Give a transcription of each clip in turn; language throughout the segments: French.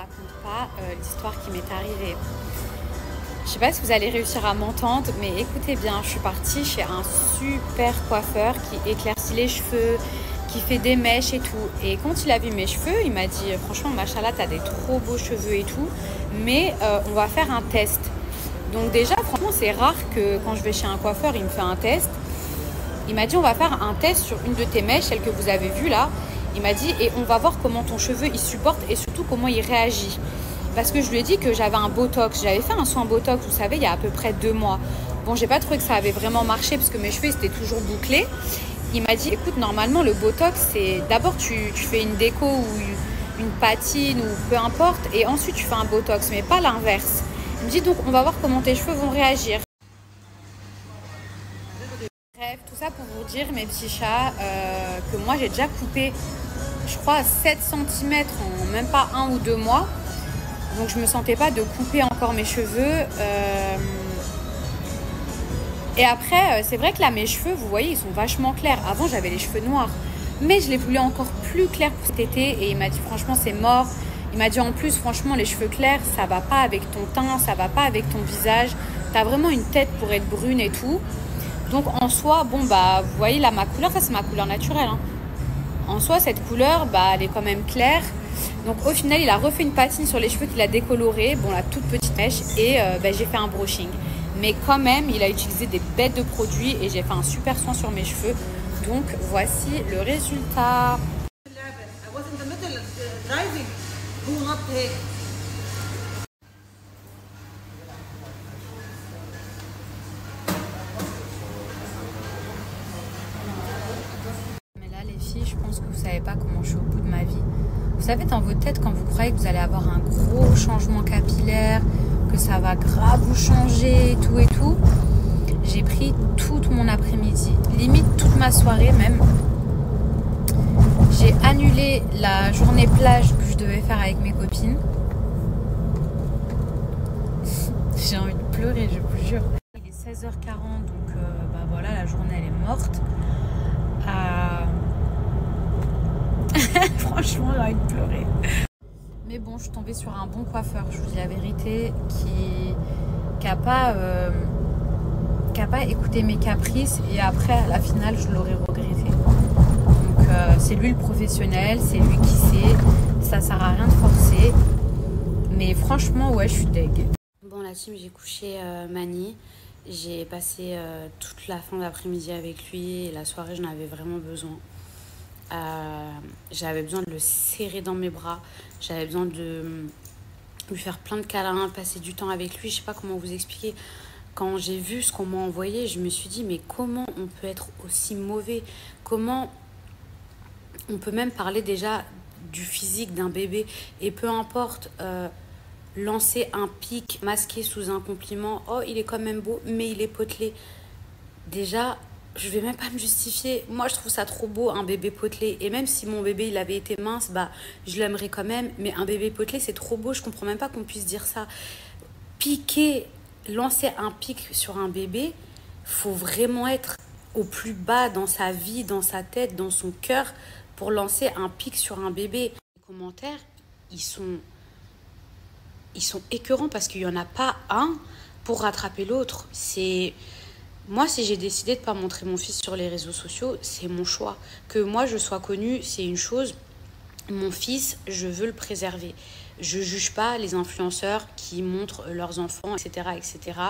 raconte pas l'histoire qui m'est arrivée. Je sais pas si vous allez réussir à m'entendre, mais écoutez bien, je suis partie chez un super coiffeur qui éclaircit les cheveux, qui fait des mèches et tout. Et quand il a vu mes cheveux, il m'a dit franchement, machallah, t'as des trop beaux cheveux et tout, mais on va faire un test. Donc déjà, franchement, c'est rare que quand je vais chez un coiffeur, il me fait un test. Il m'a dit on va faire un test sur une de tes mèches, celle que vous avez vue là. Il m'a dit et on va voir comment ton cheveu il supporte et surtout comment il réagit. Parce que je lui ai dit que j'avais un botox. J'avais fait un soin botox, vous savez, il y a à peu près 2 mois. Bon, j'ai pas trouvé que ça avait vraiment marché parce que mes cheveux étaient toujours bouclés. Il m'a dit écoute, normalement le botox c'est d'abord tu fais une déco ou une patine ou peu importe et ensuite tu fais un botox, mais pas l'inverse. Il me dit donc on va voir comment tes cheveux vont réagir. Bref, tout ça pour vous dire, mes petits chats, que moi j'ai déjà coupé, je crois, 7 cm en même pas 1 ou 2 mois. Donc je me sentais pas de couper encore mes cheveux. Et après, c'est vrai que là, mes cheveux, vous voyez, ils sont vachement clairs. Avant, j'avais les cheveux noirs. Mais je les voulais encore plus clairs pour cet été. Et il m'a dit, franchement, c'est mort. Il m'a dit, en plus, franchement, les cheveux clairs, ça va pas avec ton teint, ça va pas avec ton visage. T'as vraiment une tête pour être brune et tout. Donc en soi, bon bah vous voyez là ma couleur, ça c'est ma couleur naturelle. Hein. En soi cette couleur, bah elle est quand même claire. Donc au final il a refait une patine sur les cheveux qu'il a décoloré, bon la toute petite mèche et bah, j'ai fait un brushing. Mais quand même il a utilisé des bêtes de produits et j'ai fait un super soin sur mes cheveux. Donc voici le résultat. Je pense que vous savez pas comment je suis au bout de ma vie. Vous savez, dans votre tête, quand vous croyez que vous allez avoir un gros changement capillaire, que ça va grave vous changer et tout, j'ai pris tout mon après-midi, limite toute ma soirée même. J'ai annulé la journée plage que je devais faire avec mes copines. J'ai envie de pleurer, je vous jure. Il est 16h40, donc bah voilà, la journée elle est morte. Franchement, j'ai envie de pleurer. Mais bon, je suis tombée sur un bon coiffeur, je vous dis la vérité, qui a pas écouté mes caprices et après, à la finale, je l'aurais regretté. Donc, c'est lui le professionnel, c'est lui qui sait. Ça sert à rien de forcer. Mais franchement, ouais, je suis deg. Bon, la team, j'ai couché Mani. J'ai passé toute la fin d'après-midi avec lui et la soirée, j'en avais vraiment besoin. J'avais besoin de le serrer dans mes bras, j'avais besoin de lui faire plein de câlins, passer du temps avec lui. Je sais pas comment vous expliquer. Quand j'ai vu ce qu'on m'a envoyé, je me suis dit mais comment on peut être aussi mauvais, comment on peut même parler déjà du physique d'un bébé et peu importe lancer un pic masqué sous un compliment. Oh, il est quand même beau mais il est potelé. Déjà je vais même pas me justifier. Moi, je trouve ça trop beau, un bébé potelé. Et même si mon bébé, il avait été mince, bah, je l'aimerais quand même. Mais un bébé potelé, c'est trop beau. Je comprends même pas qu'on puisse dire ça. Piquer, lancer un pic sur un bébé, faut vraiment être au plus bas dans sa vie, dans sa tête, dans son cœur, pour lancer un pic sur un bébé. Les commentaires, ils sont écœurants parce qu'il y en a pas un pour rattraper l'autre. Moi, si j'ai décidé de ne pas montrer mon fils sur les réseaux sociaux, c'est mon choix. Que moi, je sois connue, c'est une chose. Mon fils, je veux le préserver. Je ne juge pas les influenceurs qui montrent leurs enfants, etc. etc.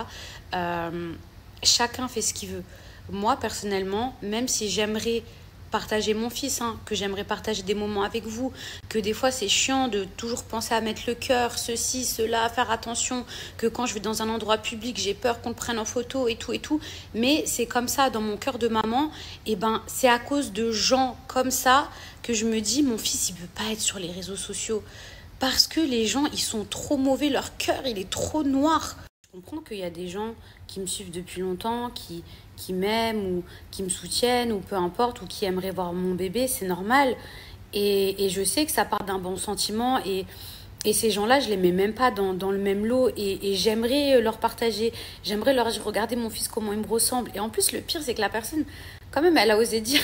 Chacun fait ce qu'il veut. Moi, personnellement, même si j'aimerais partager mon fils, que j'aimerais partager des moments avec vous, que des fois c'est chiant de toujours penser à mettre le cœur, ceci, cela, faire attention, que quand je vais dans un endroit public, j'ai peur qu'on le prenne en photo et tout, mais c'est comme ça dans mon cœur de maman, et ben c'est à cause de gens comme ça que je me dis mon fils il peut pas être sur les réseaux sociaux, parce que les gens ils sont trop mauvais, leur cœur il est trop noir. Je comprends qu'il y a des gens qui me suivent depuis longtemps, qui m'aiment ou qui me soutiennent ou peu importe, ou qui aimeraient voir mon bébé, c'est normal. Et je sais que ça part d'un bon sentiment et ces gens-là, je les mets même pas dans le même lot et j'aimerais leur partager, j'aimerais leur dire, regardez mon fils, comment il me ressemble. Et en plus, le pire, c'est que la personne, quand même, elle a osé dire,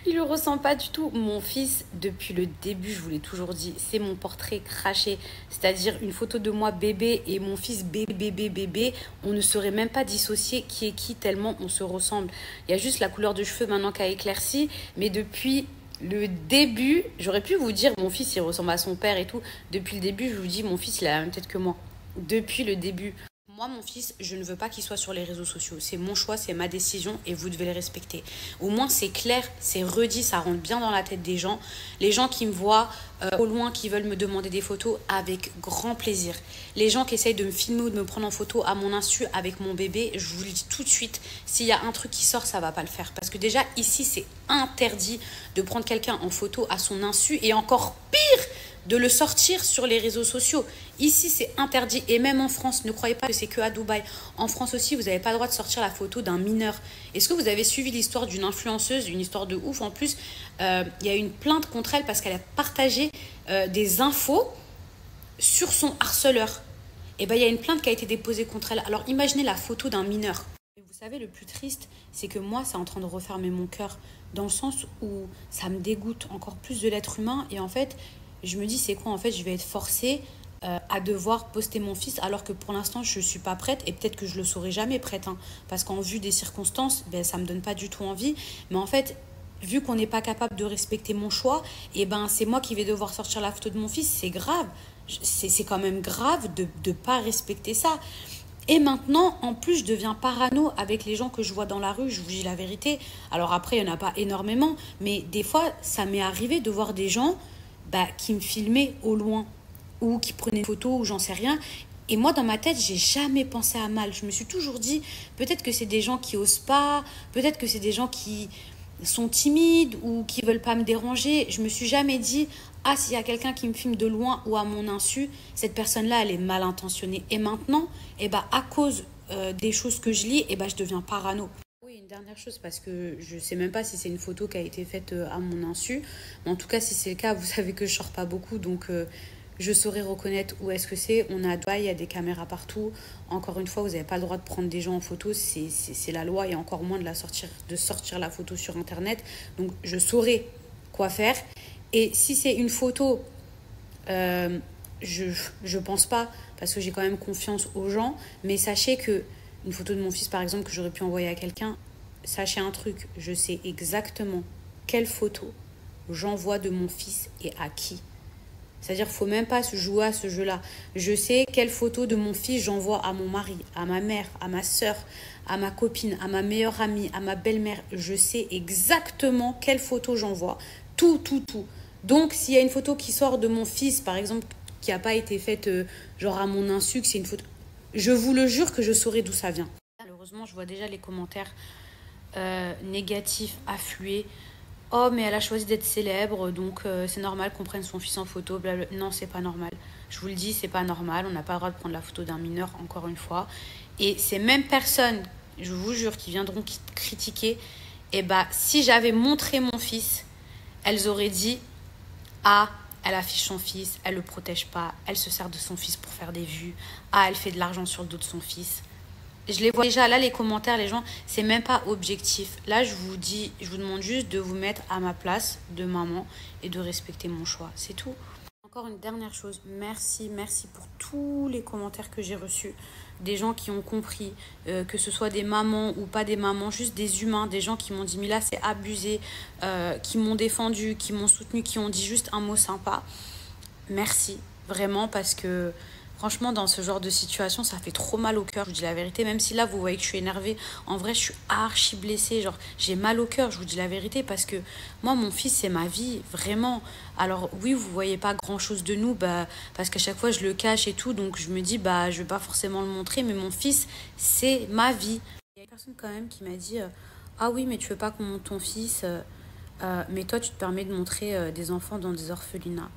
Il le ressent pas du tout. Mon fils, depuis le début, je vous l'ai toujours dit, c'est mon portrait craché. C'est-à-dire une photo de moi bébé et mon fils bébé. On ne saurait même pas dissocier qui est qui tellement on se ressemble. Il y a juste la couleur de cheveux maintenant qui a éclairci. Mais depuis le début, j'aurais pu vous dire mon fils il ressemble à son père et tout. Depuis le début, je vous dis mon fils il a la même tête que moi. Depuis le début. Moi, mon fils, je ne veux pas qu'il soit sur les réseaux sociaux. C'est mon choix, c'est ma décision et vous devez le respecter. Au moins, c'est clair, c'est redit, ça rentre bien dans la tête des gens. Les gens qui me voient au loin, qui veulent me demander des photos, avec grand plaisir. Les gens qui essayent de me filmer ou de me prendre en photo à mon insu avec mon bébé, je vous le dis tout de suite, s'il y a un truc qui sort, ça va pas le faire. Parce que déjà, ici, c'est interdit de prendre quelqu'un en photo à son insu et encore pire de le sortir sur les réseaux sociaux. Ici, c'est interdit. Et même en France, ne croyez pas que c'est que à Dubaï. En France aussi, vous n'avez pas le droit de sortir la photo d'un mineur. Est-ce que vous avez suivi l'histoire d'une influenceuse, une histoire de ouf en plus il y a une plainte contre elle parce qu'elle a partagé des infos sur son harceleur. Et bien, il y a une plainte qui a été déposée contre elle. Alors, imaginez la photo d'un mineur. Et vous savez, le plus triste, c'est que moi, c'est en train de refermer mon cœur. Dans le sens où ça me dégoûte encore plus de l'être humain. Et en fait, je me dis, c'est quoi en fait, je vais être forcée à devoir poster mon fils alors que pour l'instant, je ne suis pas prête et peut-être que je ne le saurai jamais prête. Hein, parce qu'en vue des circonstances, ben, ça ne me donne pas du tout envie. Mais en fait, vu qu'on n'est pas capable de respecter mon choix, et ben, c'est moi qui vais devoir sortir la photo de mon fils. C'est grave. C'est quand même grave de ne pas respecter ça. Et maintenant, en plus, je deviens parano avec les gens que je vois dans la rue, je vous dis la vérité. Alors après, il n'y en a pas énormément, mais des fois, ça m'est arrivé de voir des gens qui me filmaient au loin ou qui prenaient une photo ou j'en sais rien. Et moi, dans ma tête, j'ai jamais pensé à mal. Je me suis toujours dit, peut-être que c'est des gens qui osent pas, peut-être que c'est des gens qui sont timides ou qui veulent pas me déranger. Je me suis jamais dit, ah, s'il y a quelqu'un qui me filme de loin ou à mon insu, cette personne-là, elle est mal intentionnée. Et maintenant, à cause des choses que je lis, je deviens parano. Oui, une dernière chose, parce que je sais même pas si c'est une photo qui a été faite à mon insu. Mais en tout cas, si c'est le cas, vous savez que je sors pas beaucoup, donc je saurais reconnaître où est-ce que c'est. On est à Dubaï, il y a des caméras partout. Encore une fois, vous n'avez pas le droit de prendre des gens en photo, c'est la loi, et encore moins de sortir la photo sur Internet. Donc, je saurais quoi faire. Et si c'est une photo, je pense pas, parce que j'ai quand même confiance aux gens. Mais sachez que une photo de mon fils, par exemple, que j'aurais pu envoyer à quelqu'un, sachez un truc, je sais exactement quelle photo j'envoie de mon fils et à qui. C'est-à-dire qu'il ne faut même pas se jouer à ce jeu-là. Je sais quelle photo de mon fils j'envoie à mon mari, à ma mère, à ma soeur, à ma copine, à ma meilleure amie, à ma belle-mère. Je sais exactement quelle photo j'envoie. Tout. Donc, s'il y a une photo qui sort de mon fils, par exemple, qui n'a pas été faite genre à mon insu, que c'est une photo... Je vous le jure que je saurai d'où ça vient. Malheureusement, je vois déjà les commentaires négatifs affluer. Oh, mais elle a choisi d'être célèbre, donc c'est normal qu'on prenne son fils en photo. Blablabla. Non, c'est pas normal. Je vous le dis, c'est pas normal. On n'a pas le droit de prendre la photo d'un mineur, encore une fois. Et ces mêmes personnes, je vous jure, qui viendront critiquer, si j'avais montré mon fils, elles auraient dit « Ah, elle affiche son fils, elle le protège pas, elle se sert de son fils pour faire des vues. Ah, elle fait de l'argent sur le dos de son fils. » Je les vois déjà, là, les commentaires, les gens, c'est même pas objectif. Là, je vous demande juste de vous mettre à ma place de maman et de respecter mon choix. C'est tout. Encore une dernière chose, merci pour tous les commentaires que j'ai reçus. Des gens qui ont compris, que ce soit des mamans ou pas des mamans, juste des humains, des gens qui m'ont dit « Mila, c'est abusé », qui m'ont défendu, qui m'ont soutenu, qui ont dit juste un mot sympa. Merci, vraiment, parce que... Franchement, dans ce genre de situation, ça fait trop mal au cœur, je vous dis la vérité. Même si là, vous voyez que je suis énervée, en vrai, je suis archi blessée. Genre, j'ai mal au cœur, je vous dis la vérité, parce que moi, mon fils, c'est ma vie, vraiment. Alors, oui, vous voyez pas grand-chose de nous, parce qu'à chaque fois, je le cache et tout. Donc, je me dis, je vais pas forcément le montrer, mais mon fils, c'est ma vie. Il y a une personne quand même qui m'a dit, ah oui, mais tu veux pas qu'on monte ton fils, mais toi, tu te permets de montrer des enfants dans des orphelinats.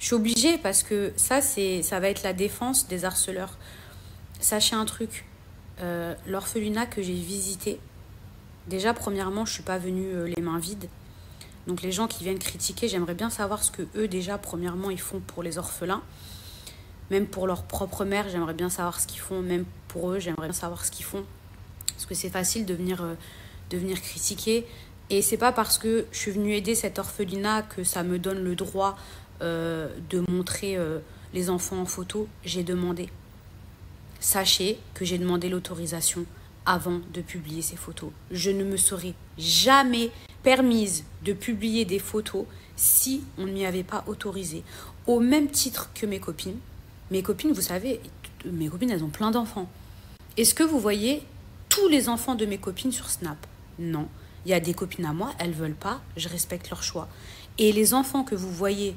Je suis obligée parce que ça va être la défense des harceleurs. Sachez un truc, l'orphelinat que j'ai visité, déjà premièrement, je ne suis pas venue les mains vides. Donc les gens qui viennent critiquer, j'aimerais bien savoir ce que eux déjà, premièrement, ils font pour les orphelins. Même pour leur propre mère, j'aimerais bien savoir ce qu'ils font. Même pour eux, j'aimerais bien savoir ce qu'ils font. Parce que c'est facile de venir de venir critiquer. Et c'est pas parce que je suis venue aider cet orphelinat que ça me donne le droit de montrer les enfants en photo. J'ai demandé. Sachez que j'ai demandé l'autorisation avant de publier ces photos. Je ne me serais jamais permise de publier des photos si on ne m'y avait pas autorisé. Au même titre que mes copines. Mes copines, vous savez, mes copines, elles ont plein d'enfants. Est-ce que vous voyez tous les enfants de mes copines sur Snap? Non. Il y a des copines à moi, elles ne veulent pas, je respecte leur choix. Et les enfants que vous voyez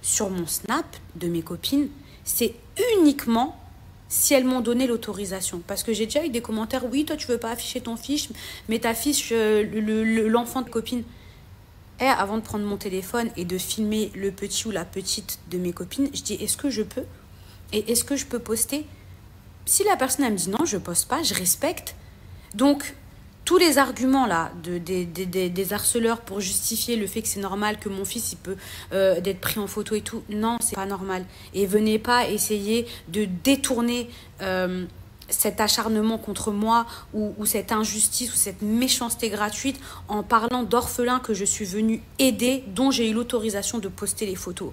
sur mon Snap de mes copines, c'est uniquement si elles m'ont donné l'autorisation. Parce que j'ai déjà eu des commentaires, oui, toi tu veux pas afficher ton fiche, mais t'affiches l'enfant de copine. Et avant de prendre mon téléphone et de filmer le petit ou la petite de mes copines, je dis, est-ce que je peux? Et est-ce que je peux poster? Si la personne elle me dit non, je poste pas, je respecte. Donc, tous les arguments là des harceleurs pour justifier le fait que c'est normal que mon fils il peut d'être pris en photo et tout, non, c'est pas normal. Et venez pas essayer de détourner cet acharnement contre moi ou cette injustice ou cette méchanceté gratuite en parlant d'orphelins que je suis venue aider, dont j'ai eu l'autorisation de poster les photos.